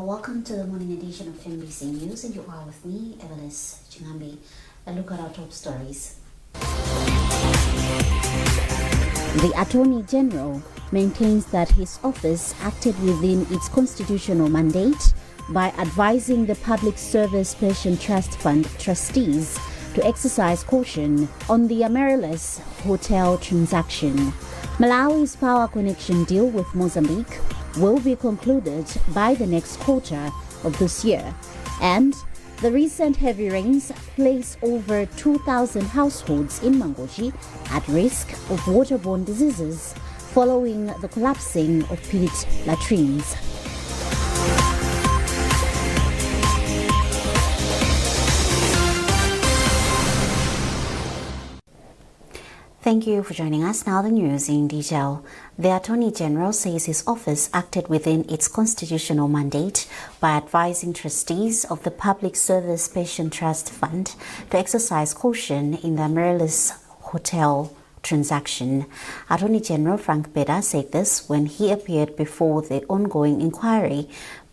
Welcome to the morning edition of NBC News, and you are with me, Evelyn Chingambi. A look at our top stories. The Attorney General maintains that his office acted within its constitutional mandate by advising the Public Service Pension Trust Fund trustees to exercise caution on the Amaryllis Hotel transaction. Malawi's power connection deal with Mozambique will be concluded by the next quarter of this year, and the recent heavy rains place over 2,000 households in Mangochi at risk of waterborne diseases following the collapsing of pit latrines. Thank you for joining us. Now the news in detail. The Attorney General says his office acted within its constitutional mandate by advising trustees of the Public Service Pension Trust Fund to exercise caution in the Amaryllis Hotel transaction. Attorney General Frank Beda said this when he appeared before the ongoing inquiry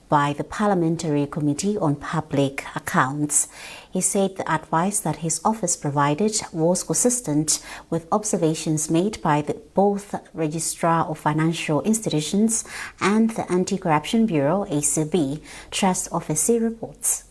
by the Parliamentary Committee on Public Accounts. He said the advice that his office provided was consistent with observations made by both Registrar of Financial Institutions and the Anti-Corruption Bureau, ACB, Trust Office reports.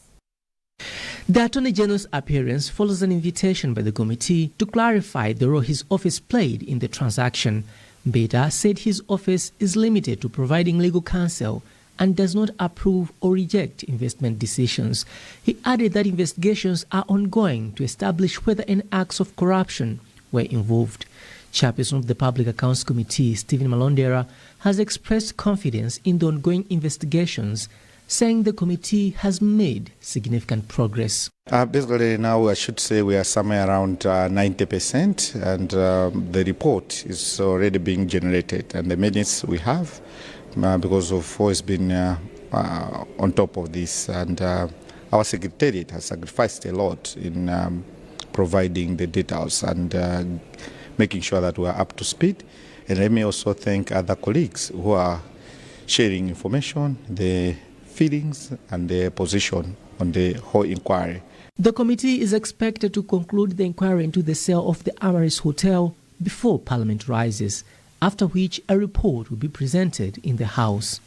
The Attorney General's appearance follows an invitation by the committee to clarify the role his office played in the transaction. Beda said his office is limited to providing legal counsel and does not approve or reject investment decisions. He added that investigations are ongoing to establish whether any acts of corruption were involved. Chairperson of the Public Accounts Committee, Stephen Malondera, has expressed confidence in the ongoing investigations, saying the committee has made significant progress. Basically now I should say we are somewhere around 90%, and the report is already being generated, and the minutes we have because of what's been on top of this, and our secretariat has sacrificed a lot in providing the details and making sure that we are up to speed. And let me also thank other colleagues who are sharing information, their feelings and their position on the whole inquiry. The committee is expected to conclude the inquiry into the sale of the Amaryllis Hotel before Parliament rises, after which a report will be presented in the House.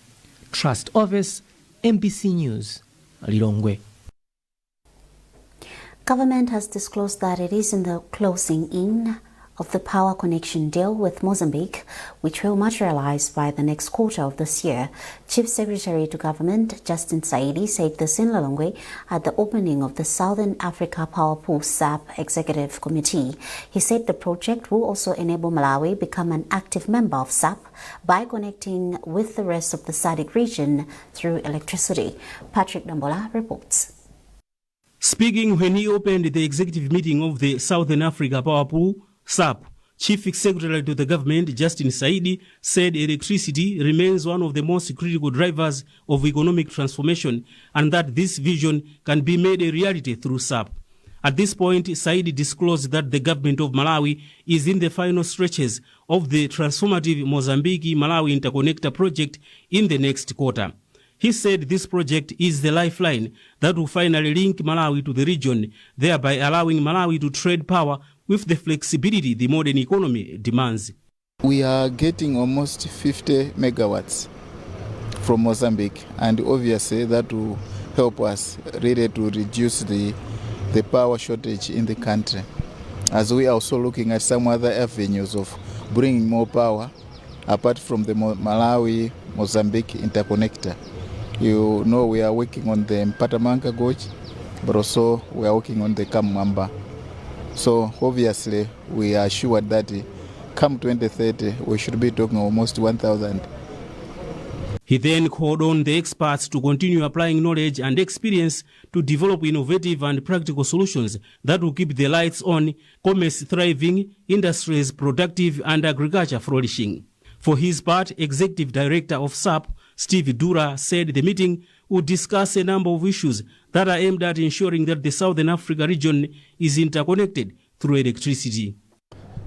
Trust Office, NBC News, Lilongwe. Government has disclosed that it is in the closing in of the power connection deal with Mozambique, which will materialize by the next quarter of this year. Chief Secretary to Government Justin Saidi said this in Lilongwe at the opening of the Southern Africa Power Pool SAP Executive Committee. He said the project will also enable Malawi become an active member of SAP by connecting with the rest of the SADC region through electricity. Patrick Dambola reports. Speaking when he opened the executive meeting of the Southern Africa Power Pool SAP, Chief Secretary to the Government Justin Saidi said electricity remains one of the most critical drivers of economic transformation, and that this vision can be made a reality through SAP. At this point, Saidi disclosed that the government of Malawi is in the final stretches of the transformative Mozambique-Malawi Interconnector project in the next quarter. He said this project is the lifeline that will finally link Malawi to the region, thereby allowing Malawi to trade power with the flexibility the modern economy demands. We are getting almost 50 megawatts from Mozambique, and obviously that will help us really to reduce the power shortage in the country, as we are also looking at some other avenues of bringing more power apart from the Malawi-Mozambique interconnector. You know, we are working on the Mpatamanga Gorge, but also we are working on the Kamwamba. So obviously we are sure that come 2030 we should be talking almost 1,000. He then called on the experts to continue applying knowledge and experience to develop innovative and practical solutions that will keep the lights on, commerce thriving, industries productive, and agriculture flourishing. For his part, Executive Director of SAP, Steve Dura, said the meeting would discuss a number of issues that are aimed at ensuring that the Southern Africa region is interconnected through electricity.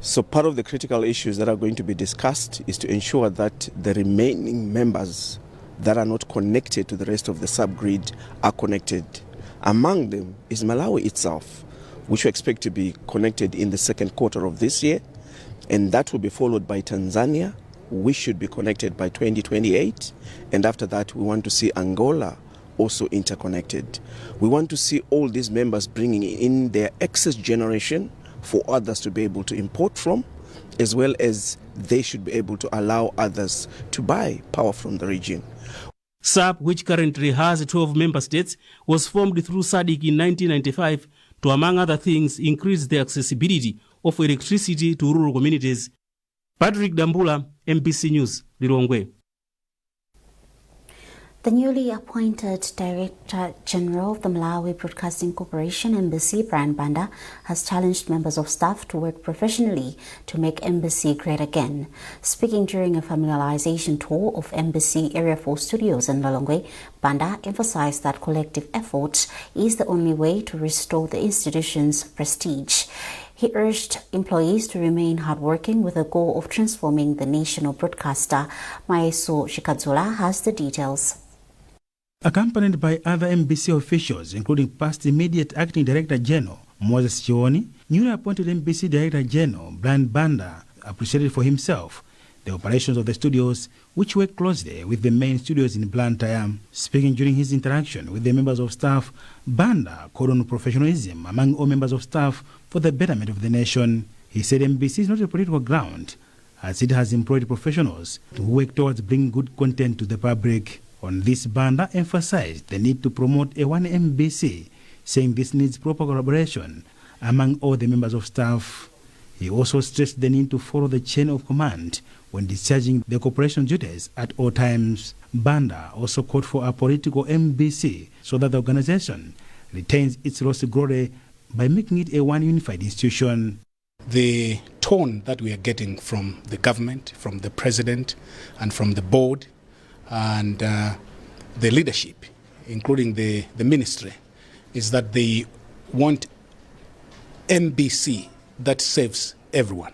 So part of the critical issues that are going to be discussed is to ensure that the remaining members that are not connected to the rest of the subgrid are connected. Among them is Malawi itself, which we expect to be connected in the second quarter of this year, and that will be followed by Tanzania, which should be connected by 2028, and after that we want to see Angola also interconnected. We want to see all these members bringing in their excess generation for others to be able to import from, as well as they should be able to allow others to buy power from the region. SAP, which currently has 12 member states, was formed through SADC in 1995 to, among other things, increase the accessibility of electricity to rural communities. Patrick Dambula, MBC News, Lilongwe. The newly appointed Director General of the Malawi Broadcasting Corporation, MBC, Brian Banda, has challenged members of staff to work professionally to make MBC great again. Speaking during a familiarization tour of MBC Area 4 studios in Lilongwe, Banda emphasized that collective effort is the only way to restore the institution's prestige. He urged employees to remain hardworking with the goal of transforming the national broadcaster. Maeso Shikadzula has the details. Accompanied by other MBC officials, including past immediate Acting Director General Moses Chioni, newly appointed MBC Director General Brian Banda appreciated for himself the operations of the studios, which work closely with the main studios in Blantyre. Speaking during his interaction with the members of staff, Banda called on professionalism among all members of staff for the betterment of the nation. He said MBC is not a political ground, as it has employed professionals who work towards bringing good content to the public. On this, Banda emphasized the need to promote a one MBC, saying this needs proper collaboration among all the members of staff. He also stressed the need to follow the chain of command when discharging the corporation duties at all times. Banda also called for a political MBC so that the organization retains its lost glory by making it a one unified institution. The tone that we are getting from the government, from the president, and from the board, and the leadership, including the ministry, is that they want MBC that serves everyone.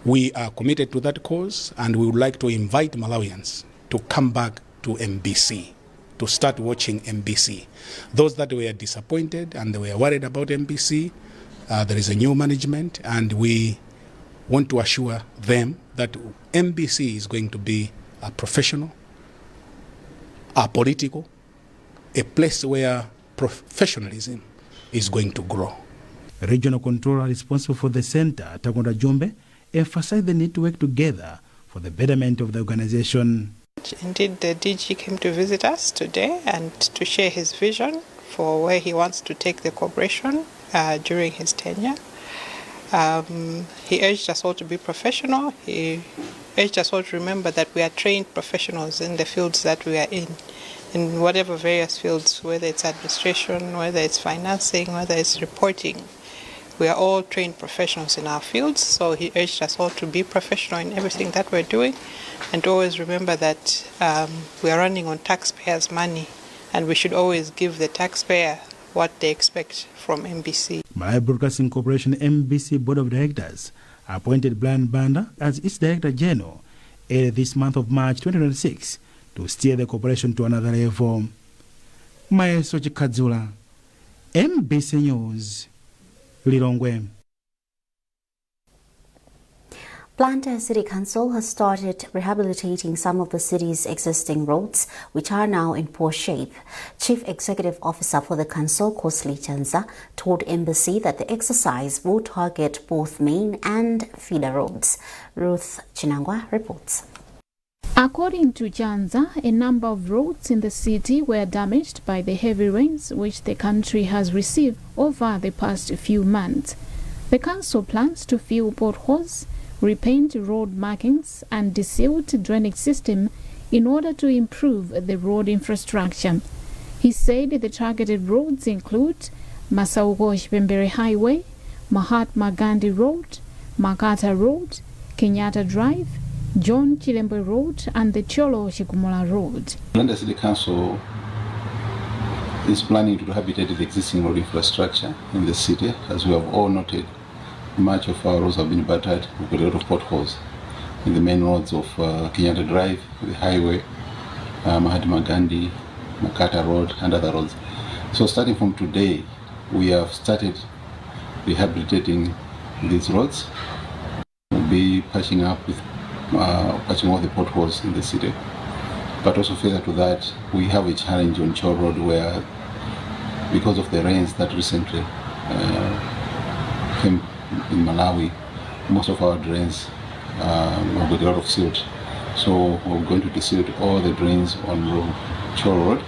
We are committed to that cause, and we would like to invite Malawians to come back to MBC, to start watching MBC. Those that were disappointed and they were worried about MBC, there is a new management, and we want to assure them that MBC is going to be a professional, a political, a place where professionalism is going to grow. Regional controller responsible for the center, Tagonda Jumbe, emphasized the need to work together for the betterment of the organization. Indeed, the DG came to visit us today and to share his vision for where he wants to take the corporation during his tenure. He urged us all to be professional. He urged us all to remember that we are trained professionals in the fields that we are in whatever various fields, whether it's administration, whether it's financing, whether it's reporting. We are all trained professionals in our fields, so he urged us all to be professional in everything that we're doing, and to always remember that we are running on taxpayers' money, and we should always give the taxpayer what they expect from MBC. Malawi Broadcasting Corporation MBC Board of Directors appointed Brian Banda as its Director General early this month of March 2026 to steer the corporation to another level. Maeso Chikadzula, MBC News, Lilongwe. Blantyre City Council has started rehabilitating some of the city's existing roads, which are now in poor shape. Chief Executive Officer for the council, Kosli Chanza, told MBC that the exercise will target both main and feeder roads. Ruth Chinangwa reports. According to Chanza, a number of roads in the city were damaged by the heavy rains which the country has received over the past few months. The council plans to fill potholes, repaint road markings and deseal drainage system in order to improve the road infrastructure. He said the targeted roads include Masaugo-Shipembere Highway, Mahatma Gandhi Road, Makata Road, Kenyatta Drive, John Chilembe Road and the Cholo Shikumula Road. Blantyre City Council is planning to rehabilitate the existing road infrastructure in the city. As we have all noted, much of our roads have been battered with a lot of potholes. in the main roads of Kenyatta Drive, the highway, Mahatma Gandhi, Makata Road, and other roads. So starting from today, we have started rehabilitating these roads. We'll be patching up with patching all the potholes in the city. But also further to that, we have a challenge on Chor Road where, because of the rains that recently came in Malawi, most of our drains have got a lot of silt. So we're going to desilt all the drains on Chor Road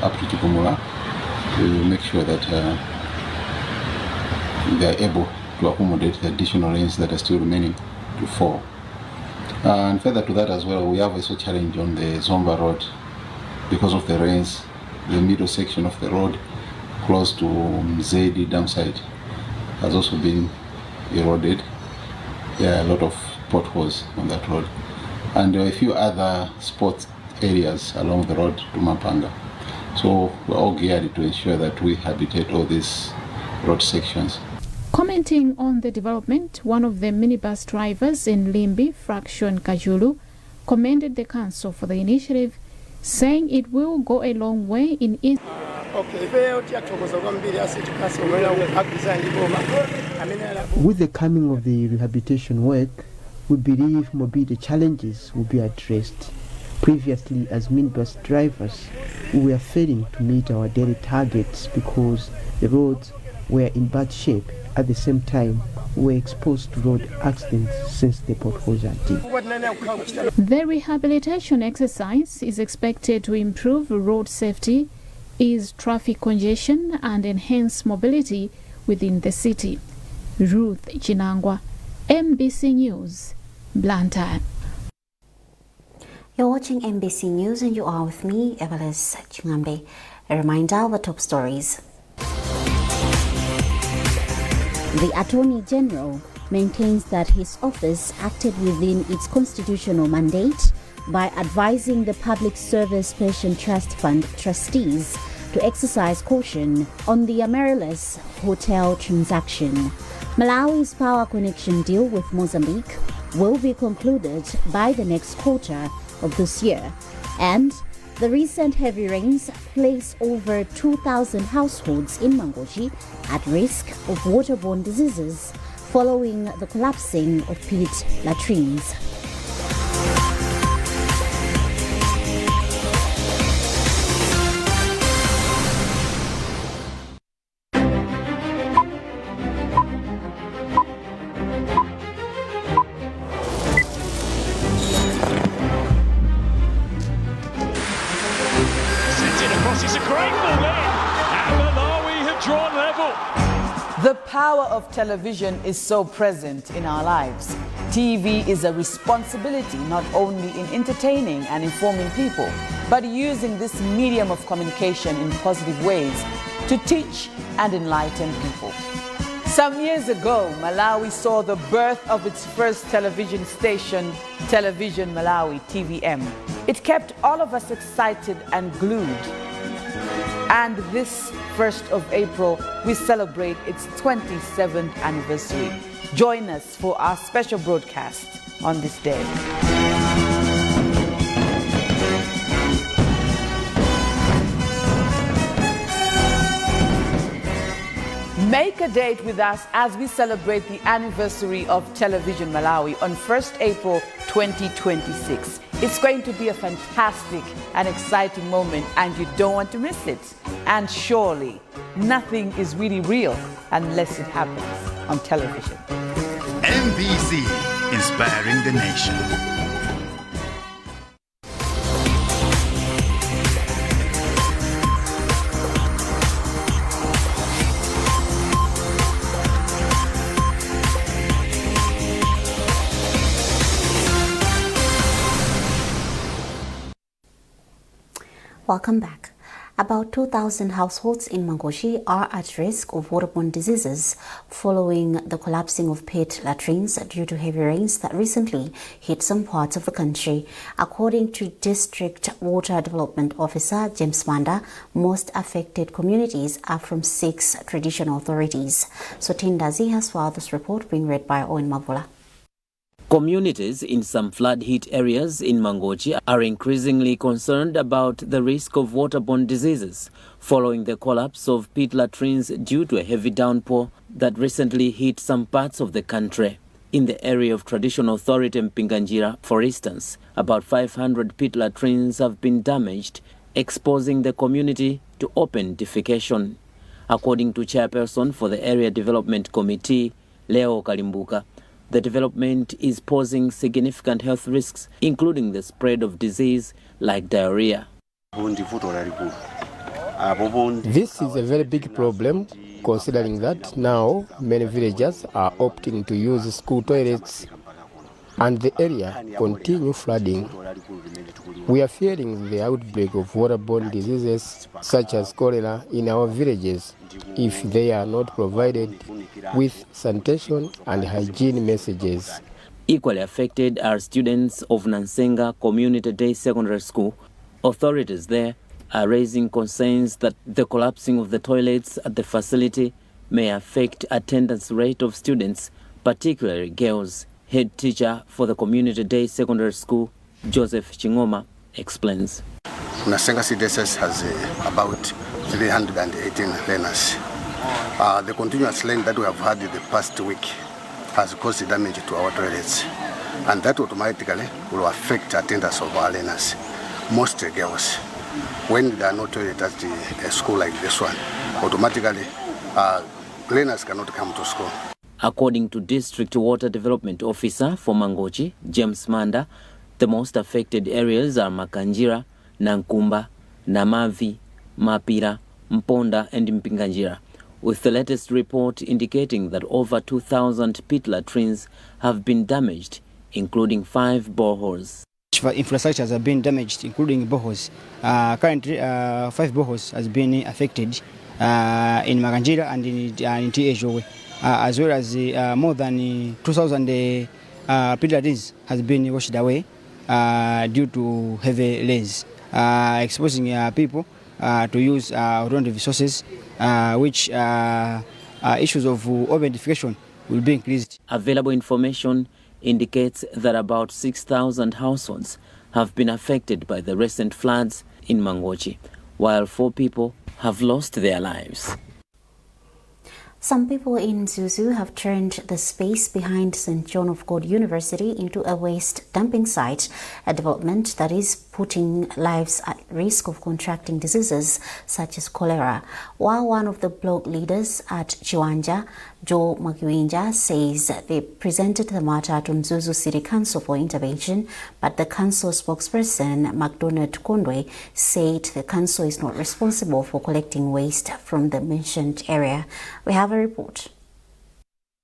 up to Chipumula to make sure that they are able to accommodate the additional rains that are still remaining to fall. And further to that as well, we have also a challenge on the Zomba Road. Because of the rains, the middle section of the road close to Mzedi dam site has also been eroded. There are a lot of potholes on that road. And there are a few other spot areas along the road to Mapanga. So we're all geared to ensure that we rehabilitate all these road sections. Commenting on the development, one of the minibus drivers in Limbi, Fraction Kajulu, commended the council for the initiative, saying it will go a long way in it. With the coming of the rehabilitation work, we believe mobility challenges will be addressed. Previously, as minibus drivers, we were failing to meet our daily targets because the roads were in bad shape. At the same time, we were exposed to road accidents since the potholes are deep. The rehabilitation exercise is expected to improve road safety, ease traffic congestion, and enhance mobility within the city. Ruth Chinangwa, MBC News, Blantyre. You're watching MBC News and you are with me, Evelis Chingambe. A reminder of the top stories. The Attorney General maintains that his office acted within its constitutional mandate by advising the Public Service Pension Trust Fund trustees to exercise caution on the Amaryllis hotel transaction. Malawi's power connection deal with Mozambique will be concluded by the next quarter of this year, and the recent heavy rains place over 2,000 households in Mangochi at risk of waterborne diseases following the collapsing of pit latrines. The power of television is so present in our lives. TV is a responsibility not only in entertaining and informing people, but using this medium of communication in positive ways to teach and enlighten people. Some years ago, Malawi saw the birth of its first television station, Television Malawi, TVM. It kept all of us excited and glued. And this 1st of April, we celebrate its 27th anniversary. Join us for our special broadcast on this day. Make a date with us as we celebrate the anniversary of Television Malawi on 1st April 2026. It's going to be a fantastic and exciting moment, and you don't want to miss it. And surely, nothing is really real unless it happens on television. MBC, inspiring the nation. Welcome back. About 2,000 households in Mangochi are at risk of waterborne diseases following the collapsing of pit latrines due to heavy rains that recently hit some parts of the country. According to District Water Development Officer James Manda, most affected communities are from 6 traditional authorities. So Tindazi has filed this report being read by Owen Mavula. Communities in some flood-hit areas in Mangochi are increasingly concerned about the risk of waterborne diseases following the collapse of pit latrines due to a heavy downpour that recently hit some parts of the country. In the area of traditional authority Mpinganjira, for instance, about 500 pit latrines have been damaged, exposing the community to open defecation. According to chairperson for the Area Development Committee, Leo Kalimbuka, the development is posing significant health risks, including the spread of disease like diarrhea. This is a very big problem, considering that now many villagers are opting to use school toilets and the area continue flooding. We are fearing the outbreak of waterborne diseases such as cholera in our villages if they are not provided with sanitation and hygiene messages. Equally affected are students of Nansenga Community Day Secondary School. Authorities there are raising concerns that the collapsing of the toilets at the facility may affect attendance rate of students, particularly girls. Head teacher for the Community Day Secondary School, Joseph Chingoma, explains. Nansenga CDSS has about 318 learners. The continuous rain that we have had the past week has caused damage to our toilets, and that automatically will affect attendance of our learners, mostly girls. When there are no toilets at a school like this one, automatically learners cannot come to school. According to District Water Development Officer for Mangochi, James Manda, the most affected areas are Makanjira, Nankumba, Namavi, Mapira, Mponda and Mpinganjira, with the latest report indicating that over 2,000 pit latrines have been damaged, including 5 boreholes. Infrastructures have been damaged, including boreholes. Currently, 5 boreholes has been affected in Makanjira and in Tiejowe. As well as more than 2,000 pit latrines has been washed away due to heavy rains, exposing people to use alternative resources, which issues of open defecation will be increased. Available information indicates that about 6,000 households have been affected by the recent floods in Mangochi, while 4 people have lost their lives. Some people in Zuzu have turned the space behind St. John of God University into a waste dumping site, a development that is putting lives at risk of contracting diseases such as cholera. While one of the block leaders at Chiwanja, Joe Makiwinja, says they presented the matter to Mzuzu City Council for intervention, but the council spokesperson, McDonald Kondwe, said the council is not responsible for collecting waste from the mentioned area. We have a report.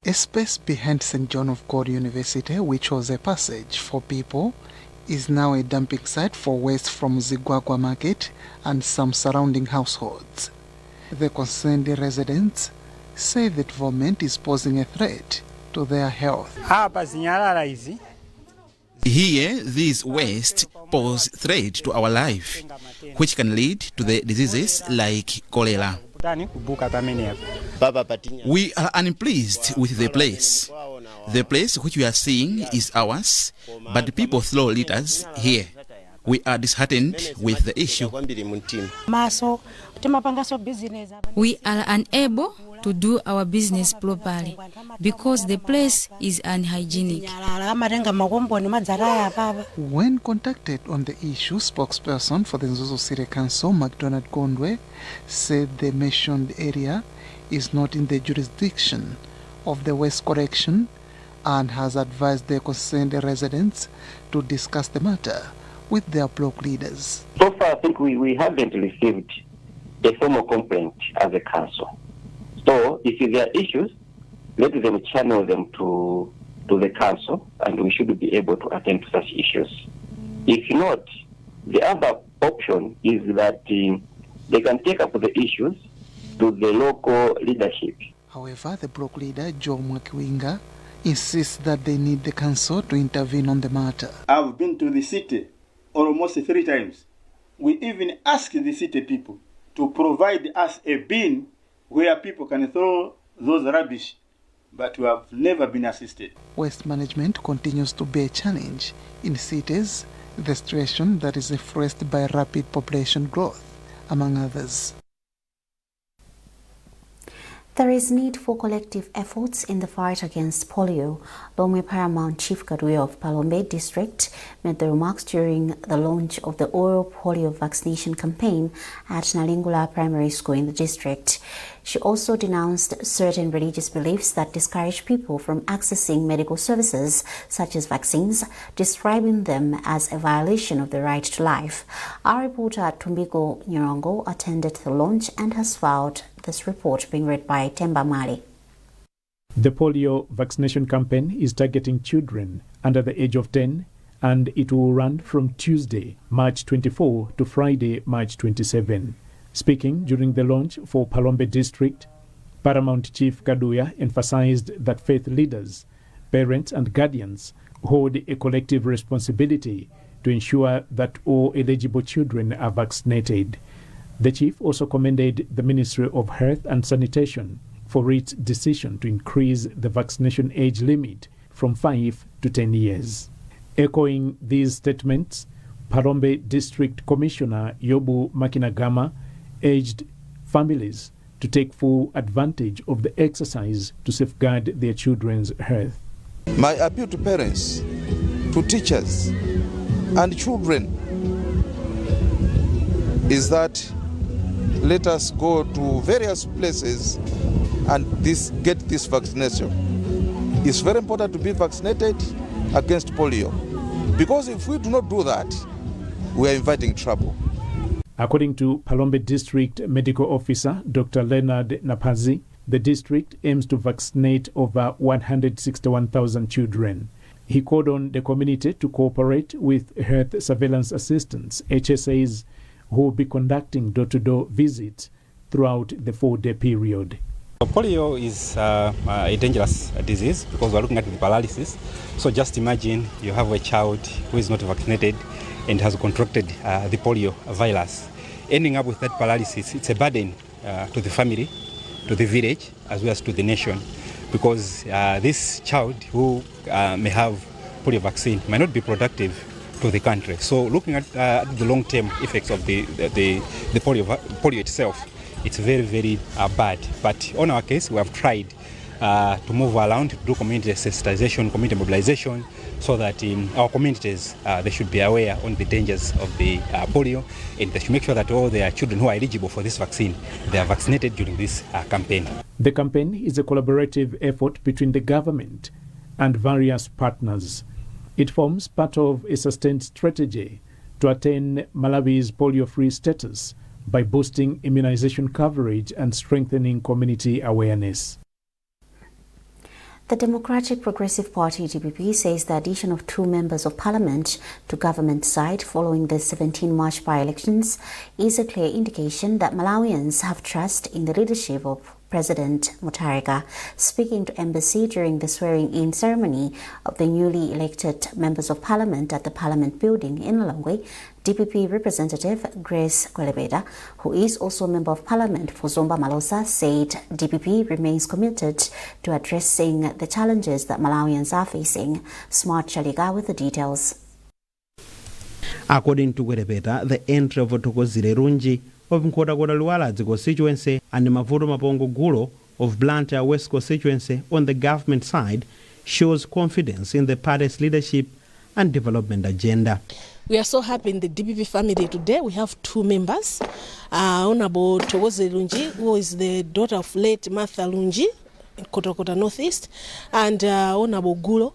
A space behind St. John of God University, which was a passage for people, is now a dumping site for waste from Zigwagwa Market and some surrounding households. The concerned residents say the development is posing a threat to their health. Here, this waste pose threat to our life, which can lead to the diseases like cholera. We are unpleased with the place. The place which we are seeing is ours, but people throw litters here. We are disheartened with the issue. We are unable to do our business properly because the place is unhygienic. When contacted on the issue, spokesperson for the Mzuzu City Council, McDonald Kondwe, said the mentioned area is not in the jurisdiction of the waste collection and has advised the concerned residents to discuss the matter with their block leaders. So far, I think we haven't received a formal complaint as a council. So if there are issues, let them channel them to the council, and we should be able to attend to such issues. If not, the other option is that they can take up the issues to the local leadership. However, the block leader, Joe Makiwinga, insists that they need the council to intervene on the matter. I've been to the city almost 3 times. We even asked the city people to provide us a bin where people can throw those rubbish but we have never been assisted. Waste management continues to be a challenge in cities, the situation that is influenced by rapid population growth, among others. There is need for collective efforts in the fight against polio. Lomwe Paramount Chief Kaduya of Palombe District made the remarks during the launch of the oral polio vaccination campaign at Nalingula Primary School in the district. She also denounced certain religious beliefs that discourage people from accessing medical services such as vaccines, describing them as a violation of the right to life. Our reporter Tumbiko Nyirongo attended the launch and has filed this report, being read by Tamvani. The polio vaccination campaign is targeting children under the age of 10, and it will run from Tuesday, March 24 to Friday, March 27. Speaking during the launch for Palombe District, Paramount Chief Kaduya emphasized that faith leaders, parents and guardians hold a collective responsibility to ensure that all eligible children are vaccinated. The chief also commended the Ministry of Health and Sanitation for its decision to increase the vaccination age limit from 5 to 10 years. Echoing these statements, Palombe District Commissioner Yobu Makinagama urged families to take full advantage of the exercise to safeguard their children's health. My appeal to parents, to teachers, and children is that let us go to various places and get this vaccination. It's very important to be vaccinated against polio, because if we do not do that, we are inviting trouble. According to Palombe District Medical Officer Dr. Leonard Napazi, the district aims to vaccinate over 161,000 children. He called on the community to cooperate with health surveillance assistants, HSAs, who will be conducting door-to-door visits throughout the 4-day period. Polio is a dangerous disease because we're looking at the paralysis. So just imagine you have a child who is not vaccinated and has contracted the polio virus. Ending up with that paralysis, it's a burden to the family, to the village, as well as to the nation, because this child who may have polio vaccine might not be productive to the country. So looking at the long-term effects of the polio itself, it's very, very bad. But on our case, we have tried to move around, to do community sensitization, community mobilization, so that in our communities, they should be aware on the dangers of the polio, and they should make sure that all their children who are eligible for this vaccine, they are vaccinated during this campaign. The campaign is a collaborative effort between the government and various partners. It forms part of a sustained strategy to attain Malawi's polio-free status by boosting immunization coverage and strengthening community awareness. The Democratic Progressive Party DPP says the addition of 2 members of parliament to government side following the 17 March by-elections is a clear indication that Malawians have trust in the leadership of President Mutharika. Speaking to Embassy during the swearing-in ceremony of the newly elected members of parliament at the Parliament building in Lilongwe, DPP representative Grace Kwelebeda, who is also a member of parliament for Zomba Malosa, said DPP remains committed to addressing the challenges that Malawians are facing. Smart Chaliga with the details. According to Kwelebeda, the entry of Thokozile Runji of Nkhotakota Luwaladzi constituency and Mavuto Mapongo Gulo of Blantyre West constituency on the government side shows confidence in the party's leadership and development agenda. We are so happy in the DPP family today. We have 2 members. Honorable Thokozile Runji, who is the daughter of late Martha Lunji in Nkhotakota Northeast, and Honorable Gulo.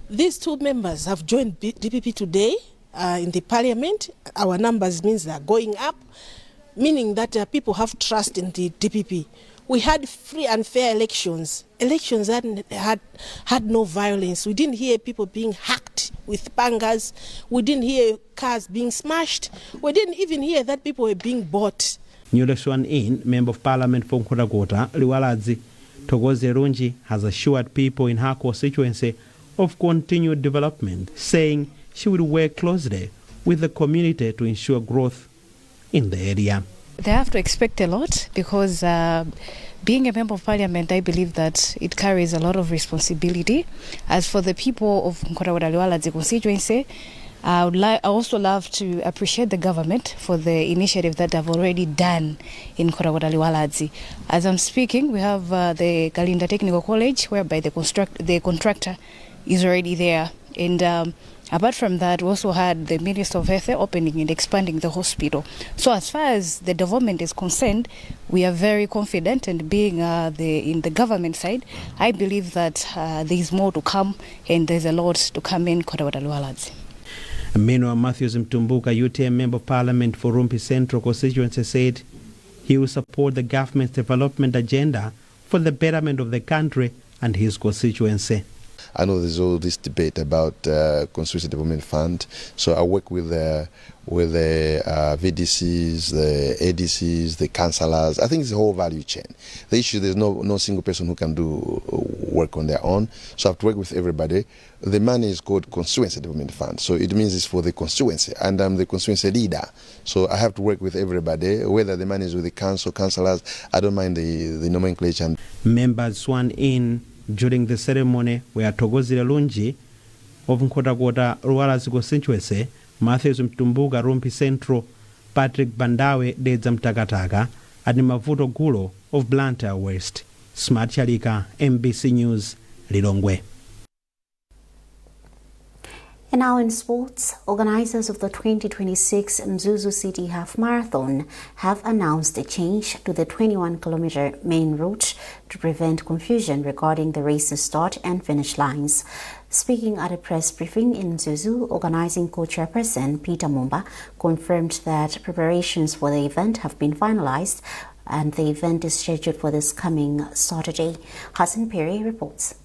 These 2 members have joined DPP today in the parliament. Our numbers means they are going up, meaning that people have trust in the DPP. We had free and fair elections that had no violence. We didn't hear people being hacked with pangas. We didn't hear cars being smashed. We didn't even hear that people were being bought. Newly sworn in Member of Parliament for Nkhotakota Luwaladzi, Thokozile Runji has assured people in her constituency of continued development, saying she will work closely with the community to ensure growth in the area. They have to expect a lot because being a member of parliament, I believe that it carries a lot of responsibility. As for the people of Nkhotakota-Liwaladzi constituency, I would also love to appreciate the government for the initiative that they've already done in Nkhotakota-Liwaladzi. As I'm speaking, we have the Kalinda Technical College, whereby the contractor is already there. And apart from that, we also had the Minister of Health opening and expanding the hospital. So as far as the development is concerned, we are very confident, and being in the government side, I believe that there is more to come and there's a lot to come in Nkhotakota-Liwaladzi. Meanwhile, Matthews Mtumbuka, UTM Member of Parliament for Rumpi Central constituency, said he will support the government's development agenda for the betterment of the country and his constituency. I know there's all this debate about Constituency Development Fund, so I work with the VDCs, the ADCs, the councillors. I think it's a whole value chain. The issue, there's no single person who can do work on their own, so I have to work with everybody. The money is called Constituency Development Fund, so it means it's for the constituency, and I'm the constituency leader, so I have to work with everybody, whether the money is with the council, councillors. I don't mind the nomenclature. Members sworn in during the ceremony were Thokozile Lungi of Nkhotakota-Liwaladzi constituency, Matthews Mtumbuka Rumpi Central, Patrick Bandawe Dedza Mtakataka, and Mavuto Gulo of Blantyre West. Smart Chalika, MBC News, Lilongwe. And now in sports, organizers of the 2026 Mzuzu City Half Marathon have announced a change to the 21-kilometer main route to prevent confusion regarding the race's start and finish lines. Speaking at a press briefing in Mzuzu, organizing co-chairperson Peter Mumba confirmed that preparations for the event have been finalized and the event is scheduled for this coming Saturday. Hassan Piri reports.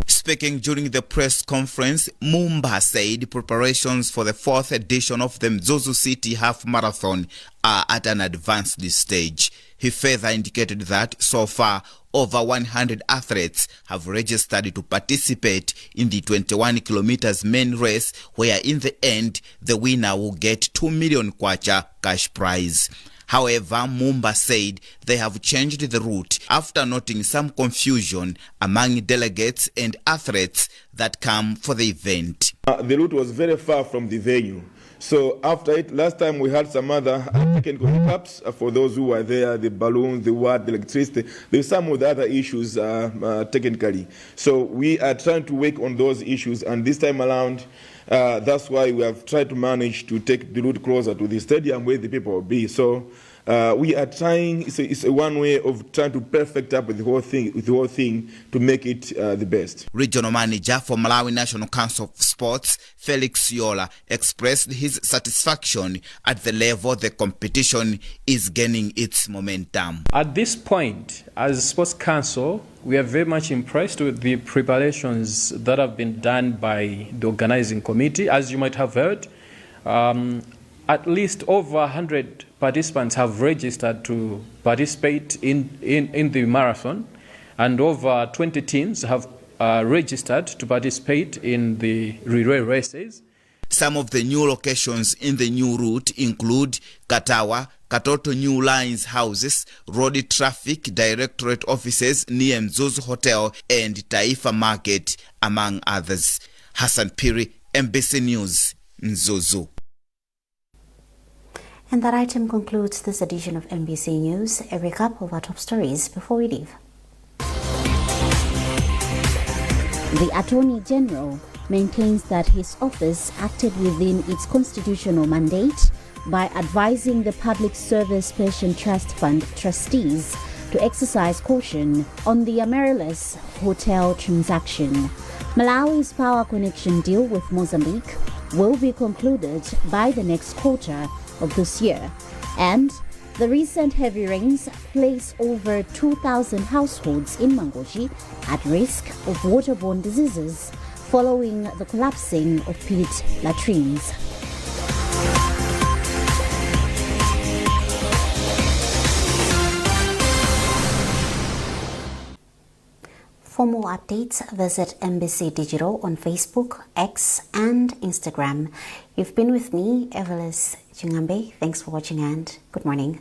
Speaking during the press conference, Mumba said preparations for the 4th edition of the Mzuzu City Half Marathon are at an advanced stage. He further indicated that so far over 100 athletes have registered to participate in the 21 kilometers main race, where in the end the winner will get 2 million kwacha cash prize. However, Mumba said they have changed the route after noting some confusion among delegates and athletes that come for the event. The route was very far from the venue. So after it, last time we had some other technical hiccups for those who were there, the balloons, the water, the electricity. There's some of the other issues technically. So we are trying to work on those issues, and this time around, that's why we have tried to manage to take the route closer to the stadium where the people will be. So we are trying, it's a one way of trying to perfect up with the whole thing to make it the best. Regional manager for Malawi National Council of Sports, Felix Yola, expressed his satisfaction at the level the competition is gaining its momentum. At this point, as a sports council, we are very much impressed with the preparations that have been done by the organizing committee. As you might have heard, at least over 100 participants have registered to participate in the marathon, and over 20 teams have registered to participate in the relay races. Some of the new locations in the new route include Katawa, Katoto New Lines houses, Road Traffic Directorate offices near Mzuzu Hotel and Taifa Market, among others. Hassan Piri, MBC News, Mzuzu. And that item concludes this edition of MBC News. A recap of our top stories before we leave. The Attorney General maintains that his office acted within its constitutional mandate by advising the Public Service Pension Trust Fund trustees to exercise caution on the Amaryllis Hotel transaction. Malawi's power connection deal with Mozambique will be concluded by the next quarter of this year, and the recent heavy rains place over 2,000 households in Mangochi at risk of waterborne diseases following the collapsing of pit latrines. For more updates, visit MBC Digital on Facebook, X, and Instagram. You've been with me, Evelis Chingambe. Thanks for watching and good morning.